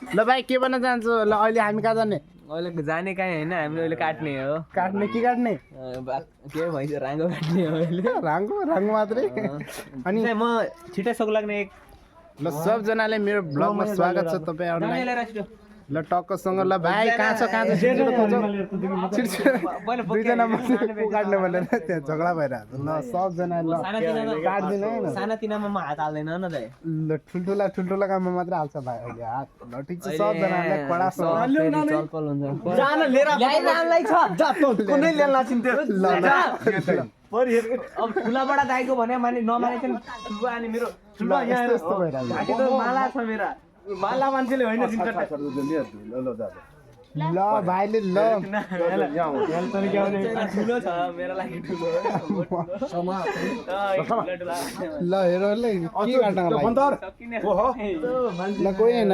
ल भाइ के भन्न चाहन्छु ल अहिले हामी कहाँ जाने अहिले जाने कहीँ होइन हामीले अहिले काट्ने हो काट्ने के काट्ने के भइस राङ्गो काट्ने हो अहिले राङ्गो मात्रै अनि म छिटै सोक लाग्ने एक ल सबजनाले मेरो ब्लगमा स्वागत छ तपाईँहरूलाई ल टक्कसँग ल भाइ कहाँ छ दुईजना मात्रै काट्ने भनेर त्यहाँ झगडा भइरहेको ल सबजना ल काट्दिन है सानातिनामा म हात हाल्दैन न दाइ ल ठुल्ठुला काममा मात्रै हाल्छ भाइ अहिले हात ल ठिक छ सबजनालाई कडासँग चलपल हुन्छ जान लिएर ल्याइनलाई छ जा त कुनै ल्यान लासिन्थ्यो ल अब ठुलाबाट दाइको भने माने नमाने चाहिँ ठुलो अनि मेरो ठुलो यहाँ यस्तो भइरहेको माला छ मेरा माला मान्छेले होइन ल भाइले ल ठुलो छ मेरो लागि ठुलो ल हेर ल के काट्न ल कोही होइन